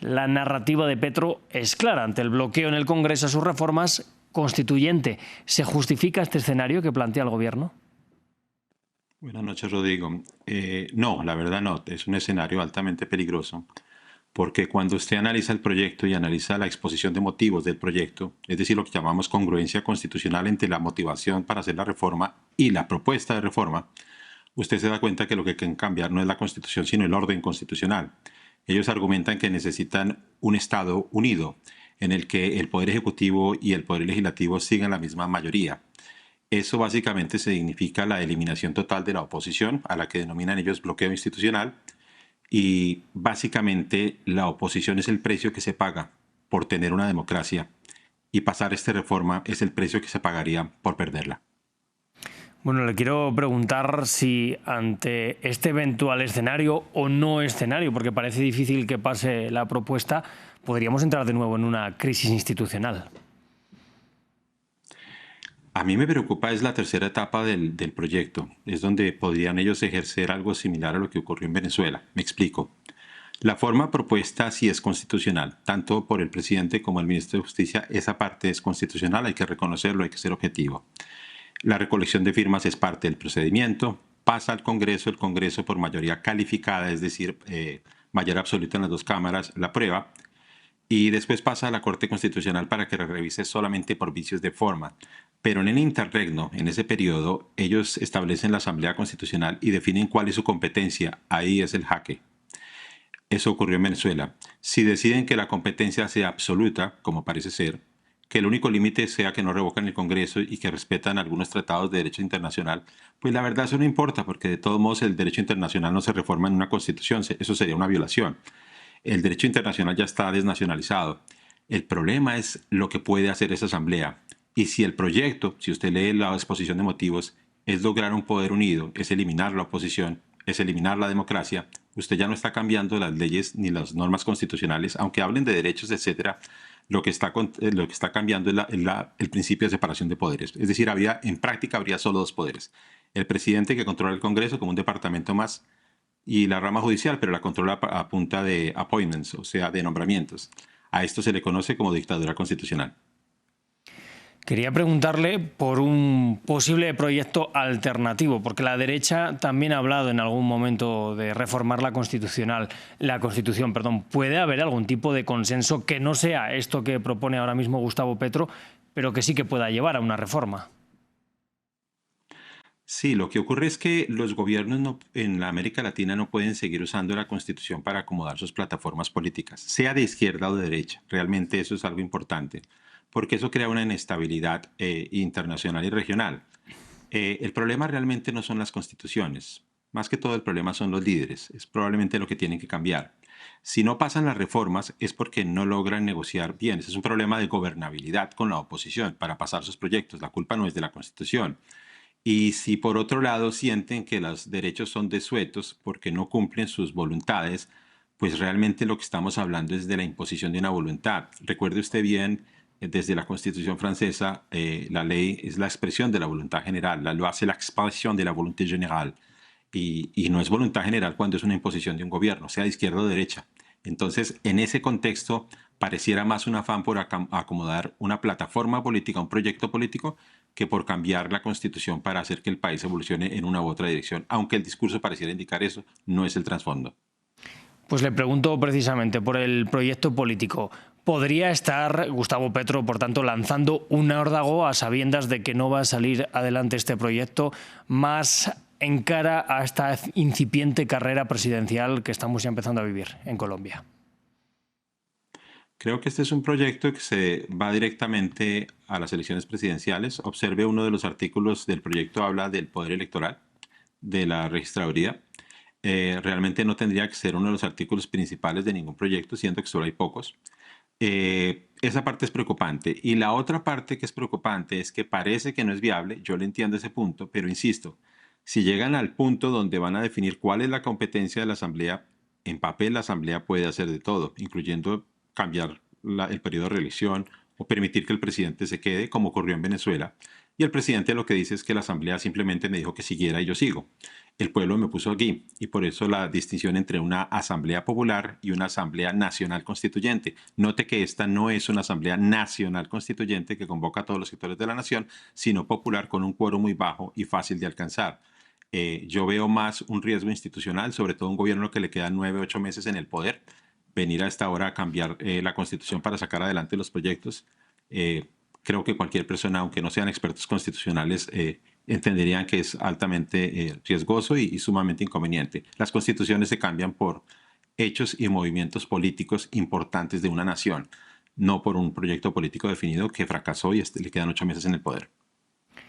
La narrativa de Petro es clara. Ante el bloqueo en el Congreso a sus reformas, constituyente. ¿Se justifica este escenario que plantea el Gobierno? Buenas noches, Rodrigo. No, la verdad no. Es un escenario altamente peligroso, porque cuando usted analiza el proyecto y analiza la exposición de motivos del proyecto, es decir, lo que llamamos congruencia constitucional entre la motivación para hacer la reforma y la propuesta de reforma, usted se da cuenta que lo que quieren cambiar no es la Constitución, sino el orden constitucional. Ellos argumentan que necesitan un Estado unido, en el que el Poder Ejecutivo y el Poder Legislativo sigan la misma mayoría. Eso básicamente significa la eliminación total de la oposición, a la que denominan ellos bloqueo institucional, y básicamente la oposición es el precio que se paga por tener una democracia, y pasar esta reforma es el precio que se pagaría por perderla. Bueno, le quiero preguntar si ante este eventual escenario o no escenario, porque parece difícil que pase la propuesta, podríamos entrar de nuevo en una crisis institucional. A mí me preocupa es la tercera etapa del proyecto. Es donde podrían ellos ejercer algo similar a lo que ocurrió en Venezuela. Me explico. La forma propuesta sí es constitucional, tanto por el presidente como el ministro de Justicia. Esa parte es constitucional, hay que reconocerlo, hay que ser objetivo. La recolección de firmas es parte del procedimiento. Pasa al Congreso, el Congreso por mayoría calificada, es decir, mayoría absoluta en las dos cámaras, la aprueba. Y después pasa a la Corte Constitucional para que revise solamente por vicios de forma. Pero en el interregno, en ese periodo, ellos establecen la Asamblea Constitucional y definen cuál es su competencia. Ahí es el jaque. Eso ocurrió en Venezuela. Si deciden que la competencia sea absoluta, como parece ser, que el único límite sea que no revocan el Congreso y que respetan algunos tratados de derecho internacional, pues la verdad eso no importa, porque de todos modos el derecho internacional no se reforma en una constitución, eso sería una violación. El derecho internacional ya está desnacionalizado. El problema es lo que puede hacer esa asamblea. Y si el proyecto, si usted lee la exposición de motivos, es lograr un poder unido, es eliminar la oposición, es eliminar la democracia, usted ya no está cambiando las leyes ni las normas constitucionales, aunque hablen de derechos, etcétera. Lo que está cambiando es el principio de separación de poderes. Es decir, en práctica habría solo dos poderes. El presidente, que controla el Congreso como un departamento más, y la rama judicial, pero la controla a punta de appointments, o sea, de nombramientos. A esto se le conoce como dictadura constitucional. Quería preguntarle por un posible proyecto alternativo, porque la derecha también ha hablado en algún momento de reformar la Constitución. ¿Puede haber algún tipo de consenso que no sea esto que propone ahora mismo Gustavo Petro, pero que sí que pueda llevar a una reforma? Sí, lo que ocurre es que los gobiernos en la América Latina no pueden seguir usando la Constitución para acomodar sus plataformas políticas, sea de izquierda o de derecha. Realmente eso es algo importante, porque eso crea una inestabilidad internacional y regional. El problema realmente no son las constituciones, más que todo el problema son los líderes, es probablemente lo que tienen que cambiar. Si no pasan las reformas es porque no logran negociar bien. Ese es un problema de gobernabilidad con la oposición para pasar sus proyectos. La culpa no es de la Constitución. Y si por otro lado sienten que los derechos son desuetos porque no cumplen sus voluntades, pues realmente lo que estamos hablando es de la imposición de una voluntad. Recuerde usted bien, desde la Constitución francesa, la ley es la expresión de la voluntad general, la loi c'est l'expression de la volonté générale. Y no es voluntad general cuando es una imposición de un gobierno, sea de izquierda o derecha. Entonces, en ese contexto, pareciera más un afán por acomodar una plataforma política, un proyecto político, que por cambiar la Constitución para hacer que el país evolucione en una u otra dirección. Aunque el discurso pareciera indicar eso, no es el trasfondo. Pues le pregunto precisamente por el proyecto político. ¿Podría estar Gustavo Petro, por tanto, lanzando un órdago a sabiendas de que no va a salir adelante este proyecto, más en cara a esta incipiente carrera presidencial que estamos ya empezando a vivir en Colombia? Creo que este es un proyecto que se va directamente a las elecciones presidenciales. Observe uno de los artículos del proyecto, habla del poder electoral, de la registraduría. Realmente no tendría que ser uno de los artículos principales de ningún proyecto, siendo que solo hay pocos. Esa parte es preocupante. Y la otra parte que es preocupante es que parece que no es viable. Yo le entiendo ese punto, pero insisto, si llegan al punto donde van a definir cuál es la competencia de la Asamblea, en papel la Asamblea puede hacer de todo, incluyendo cambiar el periodo de reelección o permitir que el presidente se quede, como ocurrió en Venezuela. Y el presidente lo que dice es que la Asamblea simplemente me dijo que siguiera y yo sigo. El pueblo me puso aquí y por eso la distinción entre una Asamblea Popular y una Asamblea Nacional Constituyente. Note que esta no es una Asamblea Nacional Constituyente que convoca a todos los sectores de la nación, sino popular con un quórum muy bajo y fácil de alcanzar. Yo veo más un riesgo institucional, sobre todo un gobierno que le quedan 9, 8 meses en el poder, venir a esta hora a cambiar la Constitución para sacar adelante los proyectos. Creo que cualquier persona, aunque no sean expertos constitucionales, entenderían que es altamente riesgoso y sumamente inconveniente. Las constituciones se cambian por hechos y movimientos políticos importantes de una nación, no por un proyecto político definido que fracasó y le quedan 8 meses en el poder.